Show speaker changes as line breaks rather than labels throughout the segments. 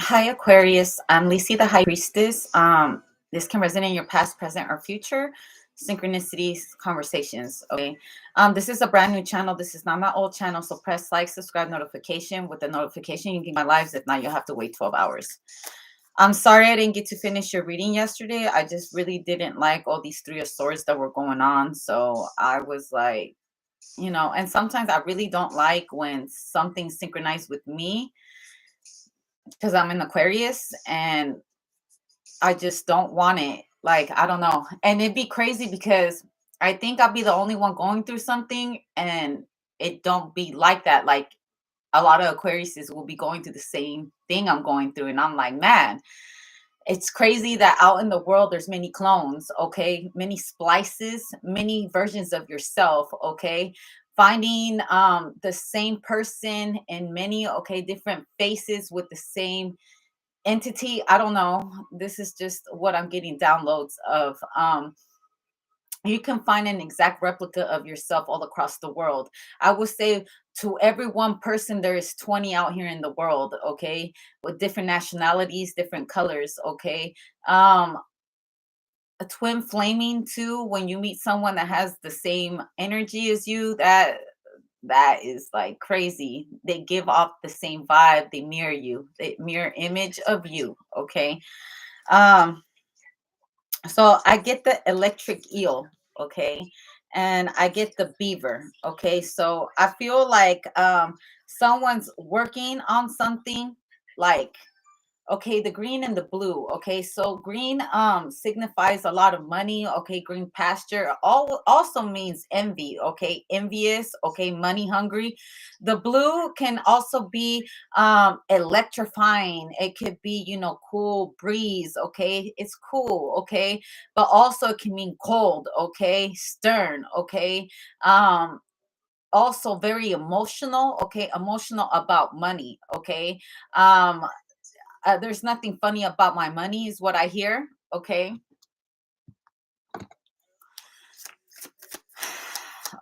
Hi, Aquarius. I'm Lisi, the High Priestess. This can resonate in your past, present, or future. Synchronicities, conversations. Okay. This is a brand new channel. This is not my old channel. So press like, subscribe, notification. With the notification, you can get my lives. If not, you'll have to wait 12 hours. I'm sorry I didn't get to finish your reading yesterday. I just really didn't like all these Three of Swords that were going on. So I was like, and sometimes I really don't like when something's synchronized with me because I'm in Aquarius and I just don't want it. Like, I don't know. And it'd be crazy because I think I'll be the only one going through something and it don't be like that. Like a lot of Aquariuses will be going through the same thing I'm going through. And I'm like, man, it's crazy that out in the world there's many clones, okay? Many splices, many versions of yourself, okay? Finding the same person in many different faces with the same entity. I don't know, this is just what I'm getting downloads of. You can find an exact replica of yourself all across the world. I would say to every one person there is 20 out here in the world, okay, with different nationalities, different colors, okay. A twin flaming too, when you meet someone that has the same energy as you, that is like crazy. They give off the same vibe, they mirror you, they mirror image of you, okay. um so I get the electric eel, okay, and I get the beaver, okay. So I feel like someone's working on something, like, okay, the green and the blue. Okay, so green signifies a lot of money. Okay, green pasture all also means envy. Okay, envious. Okay, money hungry. The blue can also be electrifying. It could be, cool breeze. Okay, it's cool. Okay, but also it can mean cold. Okay, stern. Okay, um also very emotional. Okay, emotional about money. Okay, um there's nothing funny about my money is what I hear. Okay.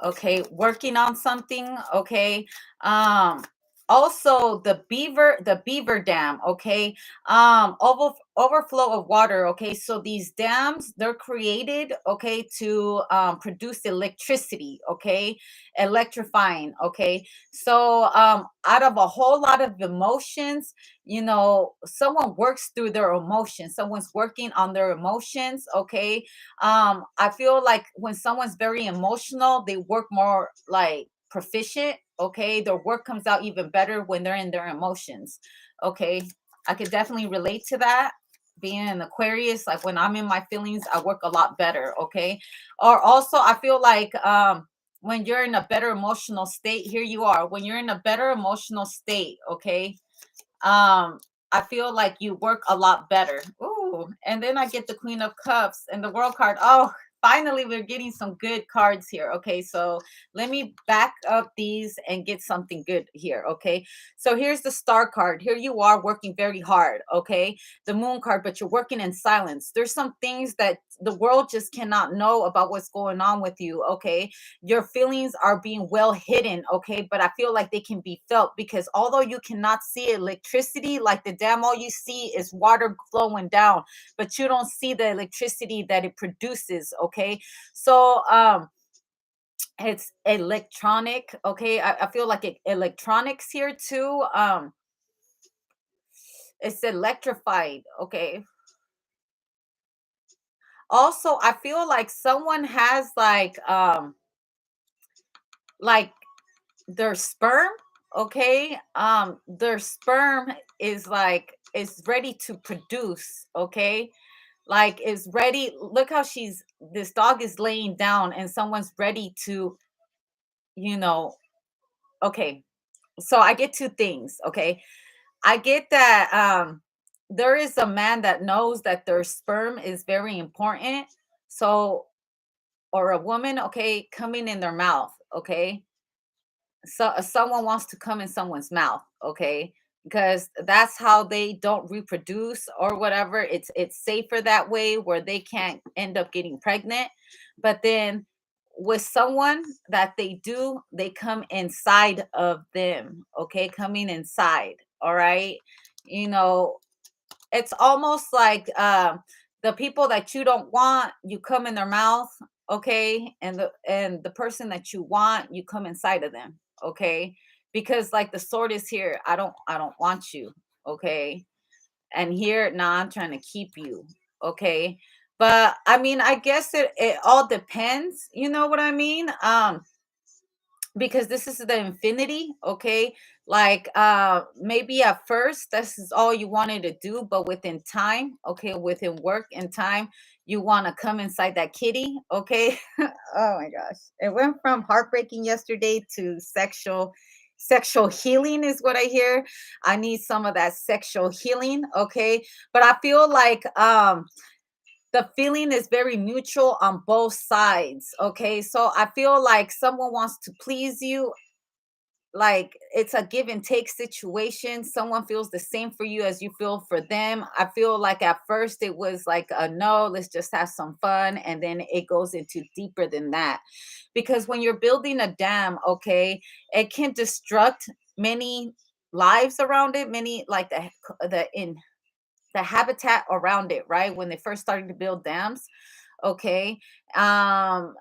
Okay, working on something. Okay. um Also the beaver dam. Okay. Overflow of water. Okay, so these dams, they're created, okay, to produce electricity. Okay, electrifying. Okay, so out of a whole lot of emotions, someone works through their emotions, someone's working on their emotions. Okay. I feel like when someone's very emotional, they work more like proficient. Okay, their work comes out even better when they're in their emotions. Okay, I could definitely relate to that. Being an Aquarius, like when I'm in my feelings, I work a lot better. Okay, or also I feel like when you're in a better emotional state, here you are, when you're in a better emotional state. Okay, um I feel like you work a lot better. Ooh, and then I get the Queen of Cups and the World card. Oh, finally we're getting some good cards here. Okay, so let me back up these and get something good here. Okay, so here's the Star card. Here you are working very hard. Okay, the Moon card, but you're working in silence. There's some things that the world just cannot know about what's going on with you. Okay, your feelings are being well hidden. Okay, but I feel like they can be felt, because although you cannot see electricity like the dam, all you see is water flowing down, but you don't see the electricity that it produces. Okay, so it's electronic. Okay, I feel like electronics here too. It's electrified. Okay, also I feel like someone has like their sperm. Okay, their sperm is like is ready to produce. Okay, like is ready. Look how this dog is laying down and someone's ready to, you know okay, so I get two things. Okay, I get that there is a man that knows that their sperm is very important. So, or a woman, okay, coming in their mouth. Okay, so someone wants to come in someone's mouth. Okay, because that's how they don't reproduce or whatever. It's safer that way, where they can't end up getting pregnant. But then with someone that they do, they come inside of them. Okay, coming inside. All right, you know it's almost like the people that you don't want, you come in their mouth, okay, and the person that you want, you come inside of them, okay, because like the sword is here. I don't want you, okay, and here now I'm trying to keep you, okay. But I mean, I guess it all depends, you know what I mean? Because this is the infinity, okay, like maybe at first this is all you wanted to do, but within time, okay, within work and time, you want to come inside that kitty, okay. Oh my gosh, it went from heartbreaking yesterday to sexual healing is what I hear. I need some of that sexual healing, okay. But I feel like the feeling is very mutual on both sides, okay. So I feel like someone wants to please you, like it's a give and take situation. Someone feels the same for you as you feel for them. I feel like at first it was like a no, let's just have some fun, and then it goes into deeper than that. Because when you're building a dam, okay, it can destruct many lives around it, many like the habitat around it, right? When they first started to build dams, okay. Um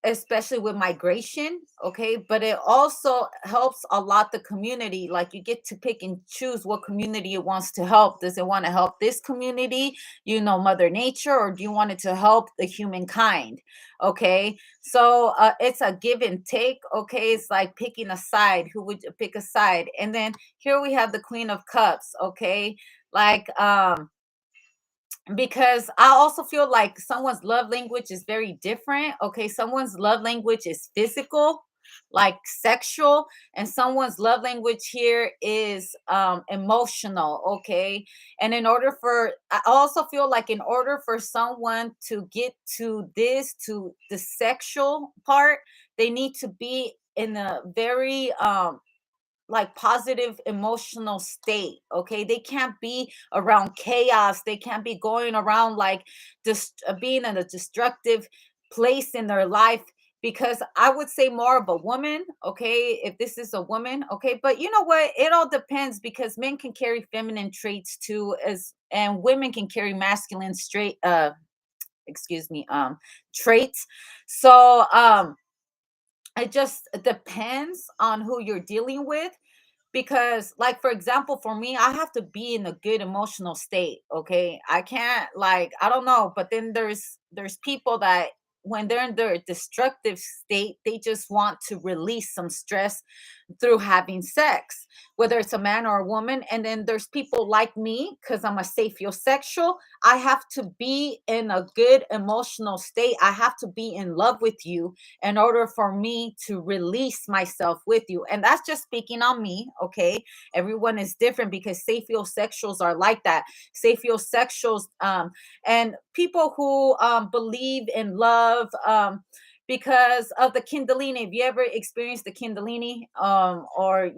especially with migration, okay, but it also helps a lot the community. Like you get to pick and choose what community it wants to help. Does it want to help this community, mother nature, or do you want it to help the humankind? Okay, so it's a give and take, okay. It's like picking a side. Who would you pick a side? And then here we have the Queen of Cups, okay, like because I also feel like someone's love language is very different. Okay, someone's love language is physical, like sexual, and someone's love language here is emotional, okay? And in order for I also feel like in order for someone to get to the sexual part, they need to be in a very like positive emotional state, okay. They can't be around chaos, they can't be going around like just being in a destructive place in their life. Because I would say more of a woman, okay, if this is a woman, okay. But you know what, it all depends, because men can carry feminine traits too, as and women can carry masculine straight excuse me traits. So it just depends on who you're dealing with. Because like for example, for me, I have to be in a good emotional state, okay. I can't, like, I don't know, but then there's people that when they're in their destructive state, they just want to release some stress through having sex, whether it's a man or a woman. And then there's people like me, because I'm a sapiosexual. I have to be in a good emotional state. I have to be in love with you in order for me to release myself with you. And that's just speaking on me, okay? Everyone is different, because sapiosexuals are like that. Sapiosexuals and people who believe in love, because of the Kundalini. Have you ever experienced the Kundalini? Or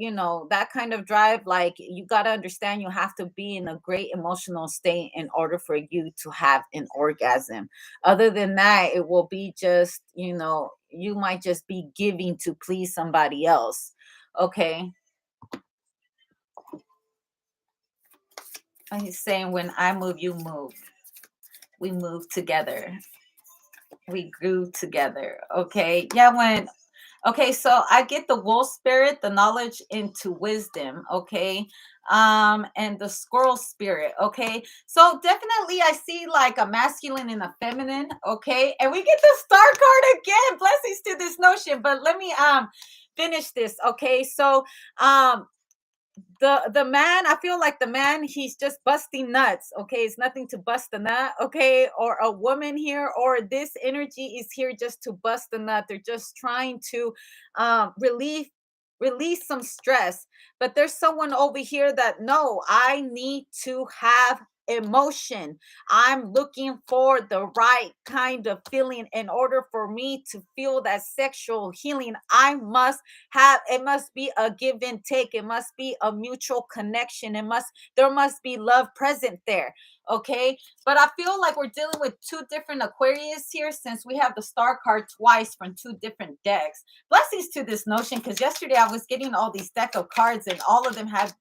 that kind of drive, like you got to understand you have to be in a great emotional state in order for you to have an orgasm. Other than that, it will be just, you might just be giving to please somebody else. Okay. And he's saying, when I move, you move. We move together. We grew together. Okay. Yeah, okay, so I get the wolf spirit, the knowledge into wisdom, okay? And the squirrel spirit, okay? So definitely I see like a masculine and a feminine, okay? And we get the star card again. Blessings to this notion, but let me finish this, okay? So the man, I feel like the man, he's just busting nuts, okay. It's nothing to bust a nut, okay. Or a woman here, or this energy is here just to bust a nut. They're just trying to release some stress. But there's someone over here that, no, I need to have emotion. I'm looking for the right kind of feeling. In order for me to feel that sexual healing, it must be a give and take. It must be a mutual connection. There must be love present there, okay. But I feel like we're dealing with two different Aquarius here, since we have the star card twice from two different decks. Blessings to this notion, because yesterday I was getting all these deck of cards, and all of them had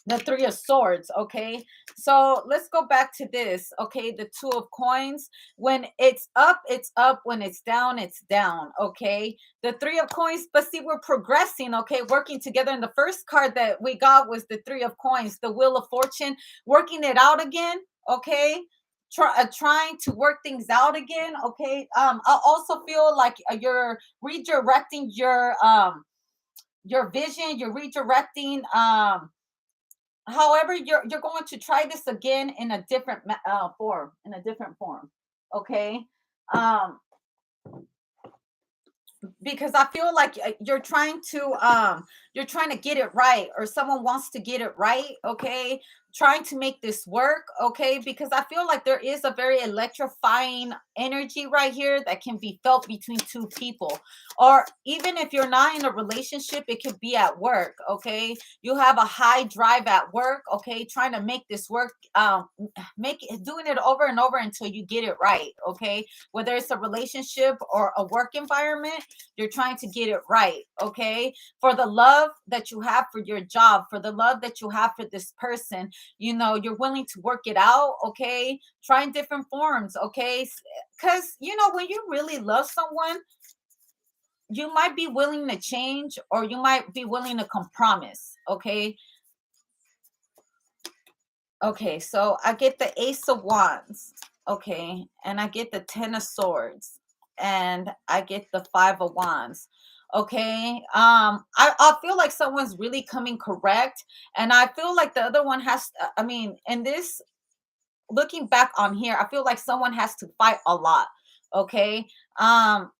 The Three of Swords. Okay, so let's go back to this. Okay, the Two of Coins. When it's up, it's up. When it's down. Okay, the Three of Coins. But see, we're progressing. Okay, working together. And the first card that we got was the Three of Coins, the Wheel of Fortune, working it out again. Okay, trying to work things out again. Okay, I also feel like you're redirecting your vision. You're redirecting. However, you're going to try this again in a different form, in a different form. Okay. Um, because I feel like you're trying to get it right, or someone wants to get it right. Okay, trying to make this work. Okay, because I feel like there is a very electrifying energy right here that can be felt between two people, or even if you're not in a relationship, it could be at work. Okay, you have a high drive at work. Okay, trying to make this work, make it, doing it over and over until you get it right. Okay, whether it's a relationship or a work environment, you're trying to get it right. Okay, for the love that you have for your job, for the love that you have for this person, you're willing to work it out. Okay, trying different forms. Okay, because when you really love someone, you might be willing to change, or you might be willing to compromise. Okay. Okay, so I get the Ace of Wands. Okay, and I get the Ten of Swords, and I get the Five of Wands. Okay, I feel like someone's really coming correct, and I feel like the other one has. I mean, in this, looking back on here, I feel like someone has to fight a lot. Okay, um,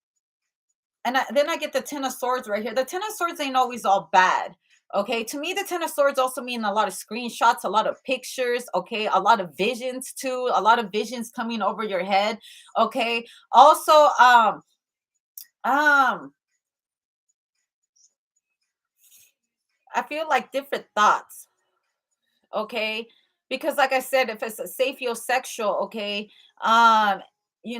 and then I get the Ten of Swords right here. The Ten of Swords ain't always all bad. Okay, to me, the Ten of Swords also mean a lot of screenshots, a lot of pictures. Okay, a lot of visions too, a lot of visions coming over your head. Okay, also, um, I feel like different thoughts. Okay, because like I said, if it's a sapiosexual, okay, um you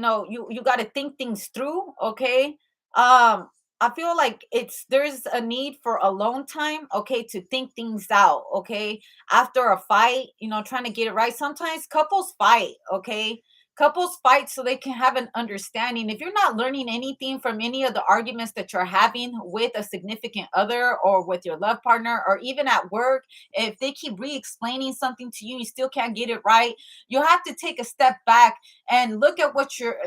got to think things through. Okay, I feel like there's a need for alone time. Okay, to think things out. Okay, after a fight, trying to get it right. Sometimes couples fight. Okay, couples fight so they can have an understanding. If you're not learning anything from any of the arguments that you're having with a significant other, or with your love partner, or even at work, if they keep re-explaining something to you, you still can't get it right, you have to take a step back and look at what you're,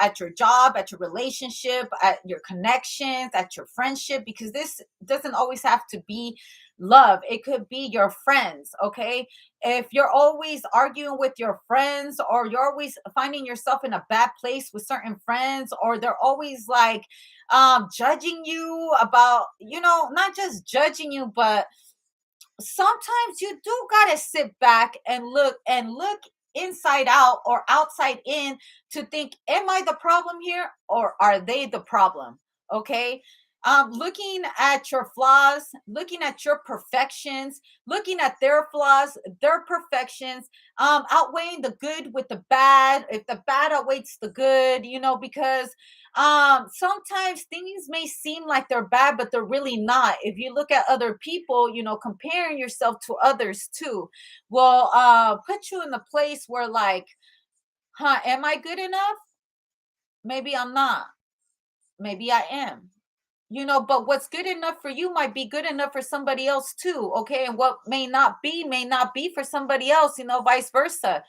at your job, at your relationship, at your connections, at your friendship, because this doesn't always have to be love. It could be your friends. Okay, if you're always arguing with your friends, or you're always finding yourself in a bad place with certain friends, or they're always like judging you about, not just judging you, but sometimes you do got to sit back and look inside out or outside in, to think, am I the problem here, or are they the problem? Okay, looking at your flaws, looking at your perfections, looking at their flaws, their perfections, outweighing the good with the bad, if the bad outweighs the good, because sometimes things may seem like they're bad, but they're really not. If you look at other people, comparing yourself to others too, will put you in the place where, like, am I good enough? Maybe I'm not. Maybe I am. But what's good enough for you might be good enough for somebody else too. Okay, and what may not be for somebody else, vice versa.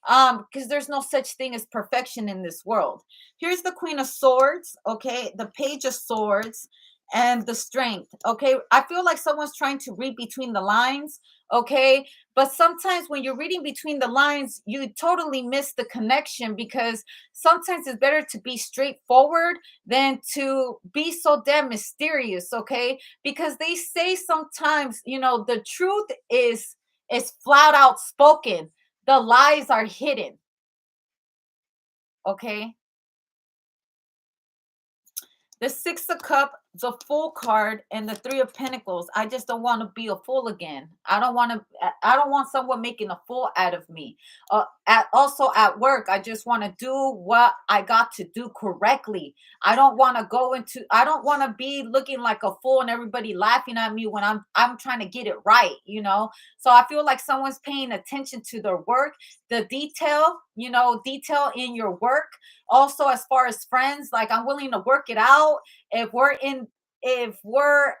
Because there's no such thing as perfection in this world. Here's the Queen of Swords. Okay, the Page of Swords, and the Strength. Okay, I feel like someone's trying to read between the lines. Okay, but sometimes when you're reading between the lines, you totally miss the connection, because sometimes it's better to be straightforward than to be so damn mysterious. Okay, because they say sometimes, the truth is flat out spoken, the lies are hidden. Okay, the Six of Cup. the Fool card and the Three of Pentacles. I just don't want to be a fool again. I don't want to. I don't want someone making a fool out of me. Also at work, I just want to do what I got to do correctly. I don't want to go into. I don't want to be looking like a fool and everybody laughing at me when I'm trying to get it right. So I feel like someone's paying attention to their work, the detail. Detail in your work. Also, as far as friends, like I'm willing to work it out if we're in if we're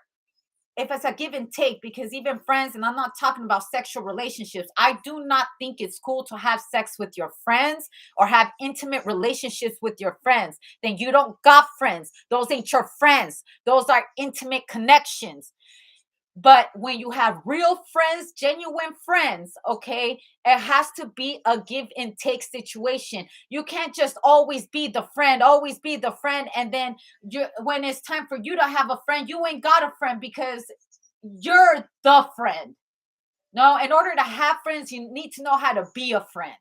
if it's a give and take, because even friends, and I'm not talking about sexual relationships, I do not think it's cool to have sex with your friends or have intimate relationships with your friends. Then you don't got friends. Those ain't your friends. Those are intimate connections. But when you have real friends, genuine friends, okay, it has to be a give and take situation. You can't just always be the friend, and then when it's time for you to have a friend, you ain't got a friend because you're the friend. No, in order to have friends, you need to know how to be a friend.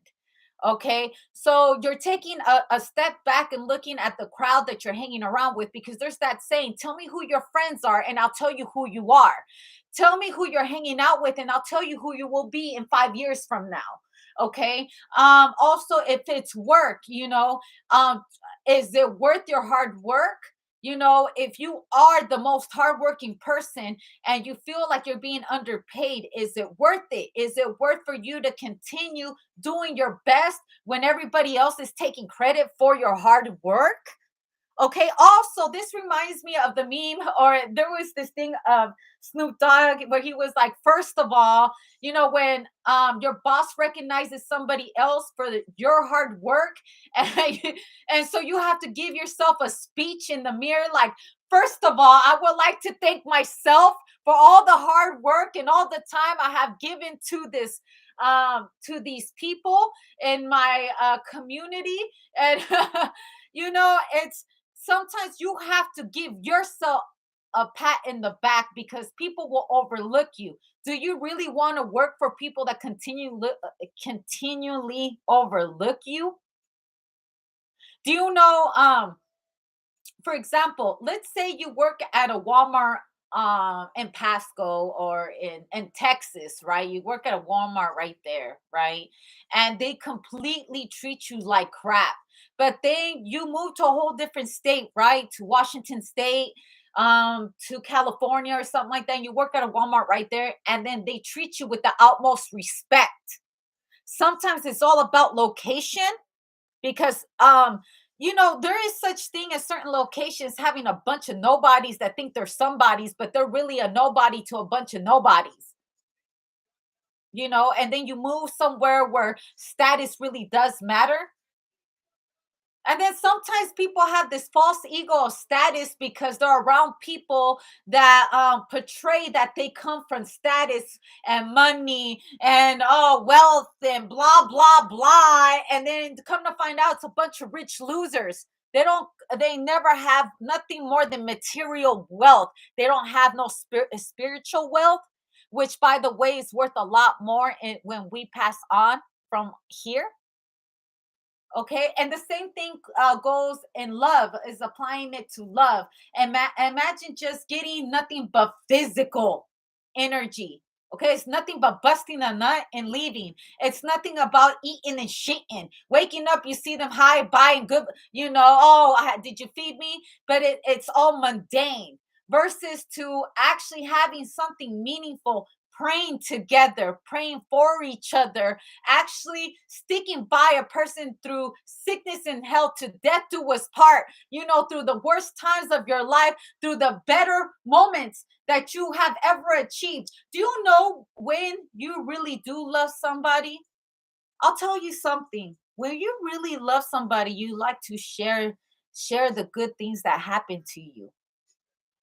Okay, so you're taking a step back and looking at the crowd that you're hanging around with, because there's that saying, tell me who your friends are and I'll tell you who you are. Tell me who you're hanging out with and I'll tell you who you will be in 5 years from now. Okay. Also, if it's work, is it worth your hard work? If you are the most hardworking person and you feel like you're being underpaid, is it worth it? Is it worth for you to continue doing your best when everybody else is taking credit for your hard work? Okay. Also, this reminds me of the meme, or there was this thing of Snoop Dogg where he was like, first of all, when your boss recognizes somebody else for your hard work, and, and so you have to give yourself a speech in the mirror, like, first of all, I would like to thank myself for all the hard work and all the time I have given to these people in my community. And it's sometimes you have to give yourself a pat in the back because people will overlook you. Do you really want to work for people that continually overlook you? Do you know, for example, let's say you work at a Walmart in Pasco or in Texas, right? You work at a Walmart right there, right? And they completely treat you like crap. But then you move to a whole different state, right? To Washington State, to California or something like that. And you work at a Walmart right there, and then they treat you with the utmost respect. Sometimes it's all about location, because there is such thing as certain locations having a bunch of nobodies that think they're somebodies, but they're really a nobody to a bunch of nobodies. And then you move somewhere where status really does matter. And then sometimes people have this false ego of status because they're around people that portray that they come from status and money and wealth and blah blah blah. And then to come to find out, it's a bunch of rich losers. They never have nothing more than material wealth. They don't have no spiritual wealth, which, by the way, is worth a lot more when we pass on from here. Okay, and the same thing goes in love, is applying it to love. And imagine just getting nothing but physical energy. Okay, it's nothing but busting a nut and leaving. It's nothing about eating and shitting. Waking up, you see them high, buying good, oh, did you feed me? But it's all mundane, versus to actually having something meaningful, praying together, praying for each other, actually sticking by a person through sickness and health, to death do us part, through the worst times of your life, through the better moments that you have ever achieved. Do you know when you really do love somebody? I'll tell you something. When you really love somebody, you like to share the good things that happen to you.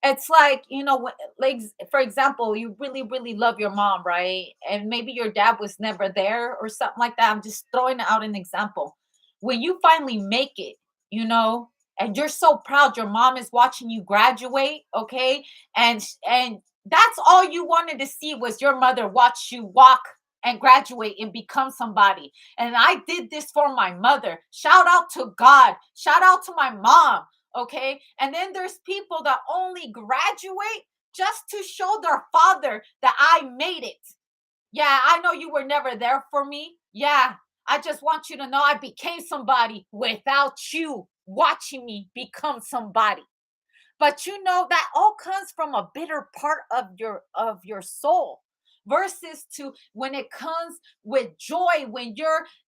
It's like, like, for example, you really, really love your mom, right? And maybe your dad was never there or something like that. I'm just throwing out an example. When you finally make it, and you're so proud, your mom is watching you graduate, okay? And that's all you wanted to see, was your mother watch you walk and graduate and become somebody. And I did this for my mother. Shout out to God. Shout out to my mom. Okay. And then there's people that only graduate just to show their father that I made it. Yeah, I know you were never there for me. Yeah, I just want you to know I became somebody without you watching me become somebody. But you know that all comes from a bitter part of your soul versus to when it comes with joy when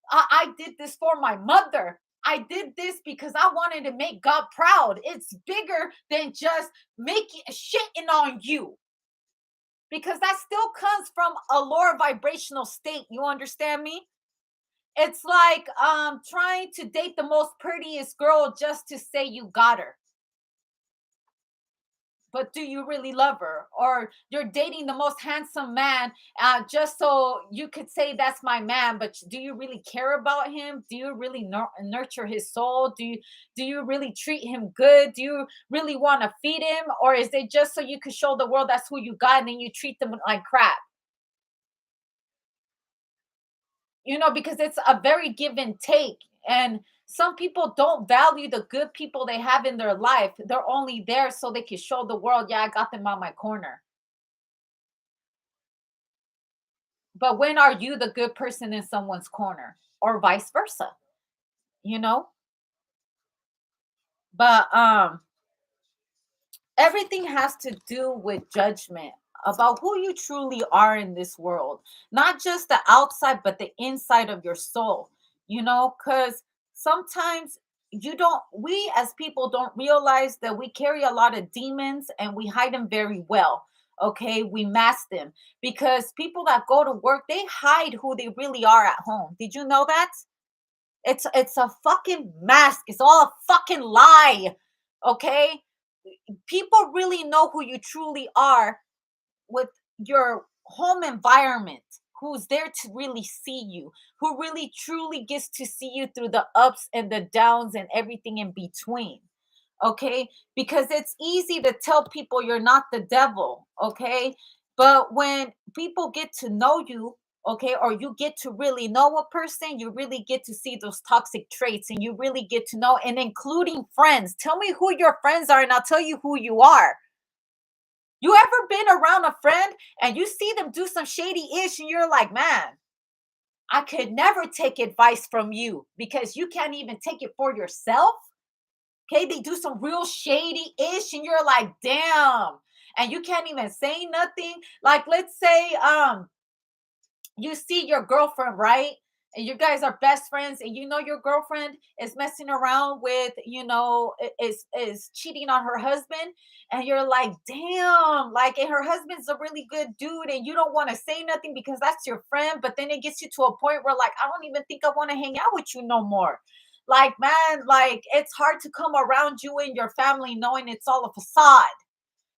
I did this for my mother. I did this because I wanted to make God proud. It's bigger than just making shitting on you because that still comes from a lower vibrational state. You understand me? It's like trying to date the most prettiest girl just to say you got her. But do you really love her? Or you're dating the most handsome man just so you could say that's my man, but do you really care about him? Do you really nurture his soul? Do you really treat him good? Do you really want to feed him? Or is it just so you could show the world that's who you got and then you treat them like crap? Because it's a very give and take. And some people don't value the good people they have in their life. They're only there so they can show the world, yeah, I got them on my corner. But when are you the good person in someone's corner or vice versa? You know? But everything has to do with judgment about who you truly are in this world, not just the outside but the inside of your soul. Cuz sometimes you don't we as people don't realize that we carry a lot of demons and we hide them very well. Okay, we mask them because people that go to work, they hide who they really are at home. Did you know that? It's a fucking mask. It's all a fucking lie. Okay? People really know who you truly are with your home environment, who's there to really see you, who really truly gets to see you through the ups and the downs and everything in between. Okay, because it's easy to tell people you're not the devil. Okay, but when people get to know you, okay, or you get to really know a person, you really get to see those toxic traits and you really get to know, and including friends. Tell me who your friends are and I'll tell you who you are. You ever been around a friend and you see them do some shady ish and you're like, man, I could never take advice from you because you can't even take it for yourself? Okay, they do some real shady ish and you're like, damn. And you can't even say nothing. Like, let's say, you see your girlfriend, right? And you guys are best friends, and you know your girlfriend is messing around with, is cheating on her husband, and you're like, damn, like, and her husband's a really good dude, and you don't want to say nothing because that's your friend, but then it gets you to a point where, like, I don't even think I want to hang out with you no more. Like, man, like, it's hard to come around you and your family knowing it's all a facade.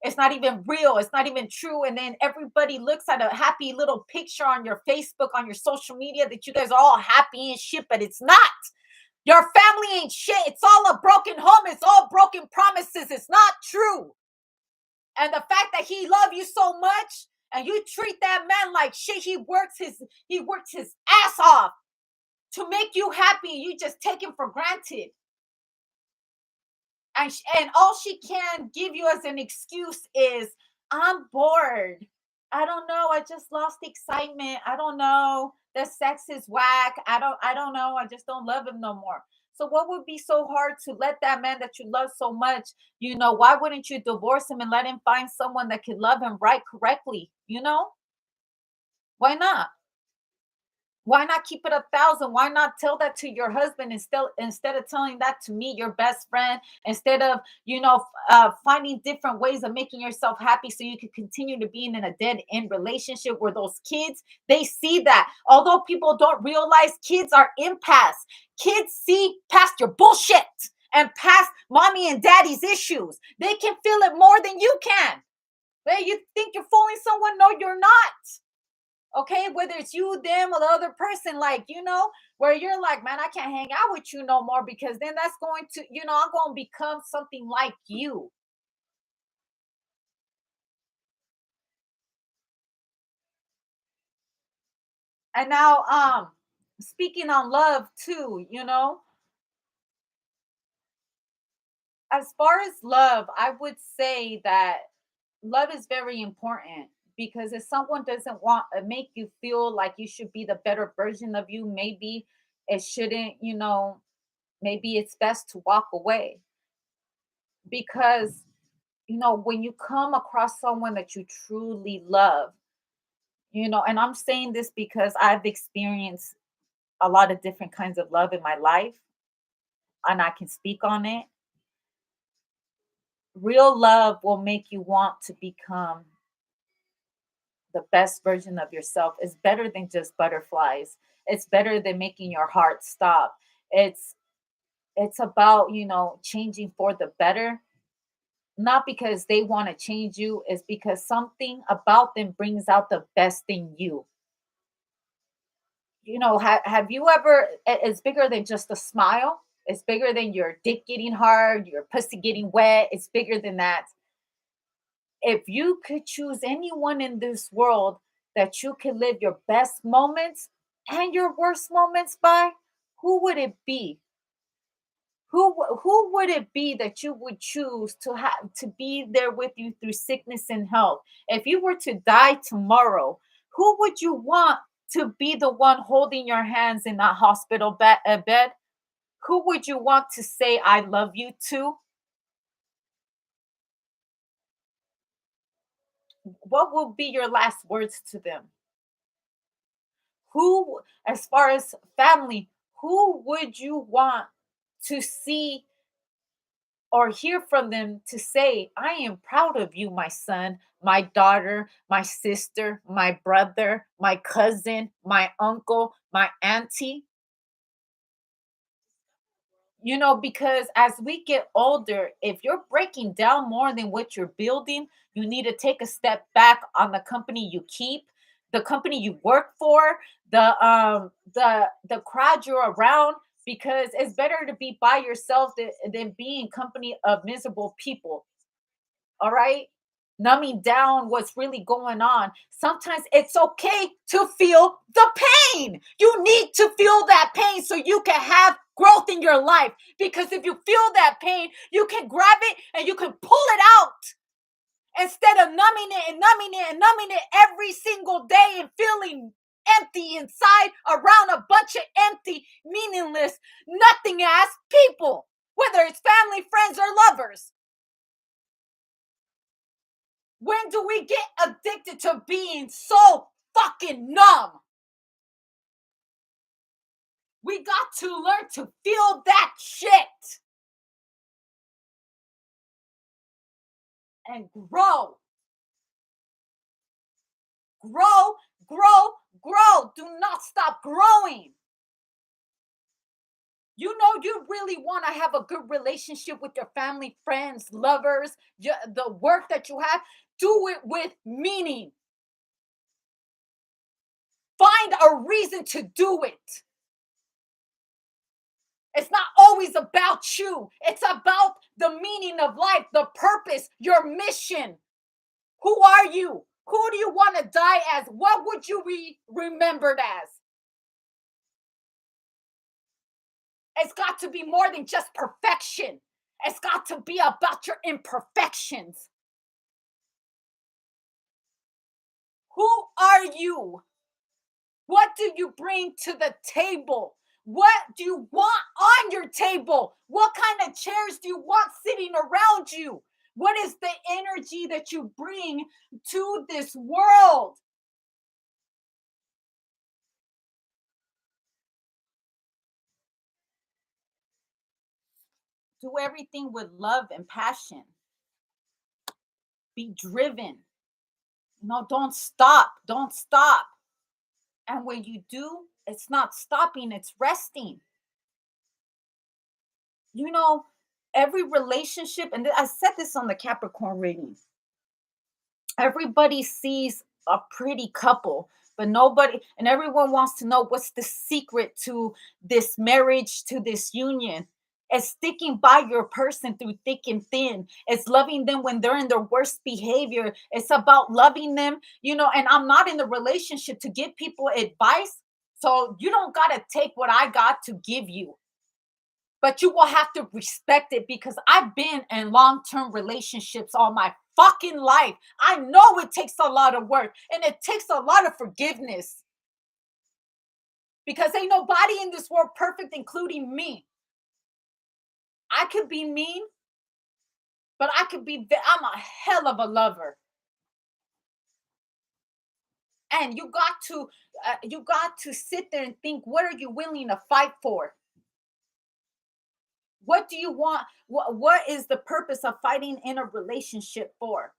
It's not even real. It's not even true. And then everybody looks at a happy little picture on your Facebook, on your social media that you guys are all happy and shit, but it's not. Your family ain't shit. It's all a broken home. It's all broken promises. It's not true. And the fact that he loved you so much and you treat that man like shit, he works his ass off to make you happy. You just take him for granted. And all she can give you as an excuse is, I'm bored. I don't know. I just lost excitement. I don't know. The sex is whack. I don't know. I just don't love him no more. So what would be so hard to let that man that you love so much, why wouldn't you divorce him and let him find someone that could love him right correctly? Why not? Why not keep it 1,000? Why not tell that to your husband instead of telling that to me, your best friend? Instead of finding different ways of making yourself happy so you can continue to be in a dead end relationship where those kids, they see that. Although people don't realize, kids are empaths. Kids see past your bullshit and past mommy and daddy's issues. They can feel it more than you can. Hey, you think you're fooling someone? No, you're not. Okay, whether it's you, them, or the other person, like, where you're like, man, I can't hang out with you no more because then that's going to, I'm going to become something like you. And now, speaking on love too, As far as love, I would say that love is very important, because if someone doesn't want make you feel like you should be the better version of you, maybe it shouldn't, maybe it's best to walk away. Because when you come across someone that you truly love, and I'm saying this because I've experienced a lot of different kinds of love in my life, and I can speak on it. Real love will make you want to become the best version of yourself. Is better than just butterflies. It's better than making your heart stop. It's about, changing for the better, not because they want to change you, it's because something about them brings out the best in you. Have you ever, it's bigger than just a smile. It's bigger than your dick getting hard, your pussy getting wet. It's bigger than that. If you could choose anyone in this world that you can live your best moments and your worst moments by, who would it be? Who would it be that you would choose to be there with you through sickness and health? If you were to die tomorrow, who would you want to be the one holding your hands in that hospital bed? Who would you want to say I love you to? What will be your last words to them? Who, as far as family, who would you want to see or hear from them to say, I am proud of you, my son, my daughter, my sister, my brother, my cousin, my uncle, my auntie? Because as we get older, if you're breaking down more than what you're building, you need to take a step back on the company you keep, the company you work for, the crowd you're around, because it's better to be by yourself than be in company of miserable people. All right? Numbing down what's really going on. Sometimes it's okay to feel the pain. You need to feel that pain so you can have growth in your life. Because if you feel that pain, you can grab it and you can pull it out instead of numbing it and numbing it and numbing it every single day and feeling empty inside around a bunch of empty, meaningless, nothing ass people, whether it's family, friends, or lovers. When do we get addicted to being so fucking numb? We got to learn to feel that shit and grow, grow, grow, grow. Do not stop growing. You really want to have a good relationship with your family, friends, lovers, the work that you have. Do it with meaning. Find a reason to do it. It's not always about you. It's about the meaning of life, the purpose, your mission. Who are you? Who do you want to die as? What would you be remembered as? It's got to be more than just perfection. It's got to be about your imperfections. Who are you? What do you bring to the table? What do you want on your table? What kind of chairs do you want sitting around you? What is the energy that you bring to this world? Do everything with love and passion. Be driven. No, don't stop. Don't stop. And when you do, it's not stopping, it's resting. You know, every relationship, and I said this on the Capricorn reading, everybody sees a pretty couple, but nobody, and everyone wants to know what's the secret to this marriage, to this union. It's sticking by your person through thick and thin. It's loving them when they're in their worst behavior. It's about loving them, and I'm not in the relationship to give people advice. So you don't got to take what I got to give you. but you will have to respect it because I've been in long-term relationships all my fucking life. I know it takes a lot of work and it takes a lot of forgiveness because ain't nobody in this world perfect, including me. I could be mean, but I'm a hell of a lover. And you got to sit there and think, what are you willing to fight for? What do you want? What is the purpose of fighting in a relationship for?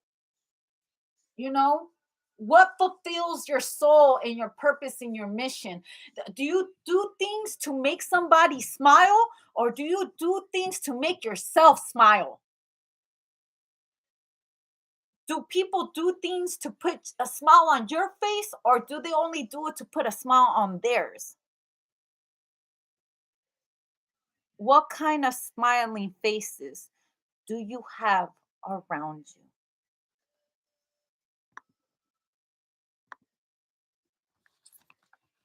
You know, what fulfills your soul and your purpose and your mission? Do you do things to make somebody smile, or do you do things to make yourself smile? Do people do things to put a smile on your face, or do they only do it to put a smile on theirs? What kind of smiling faces do you have around you?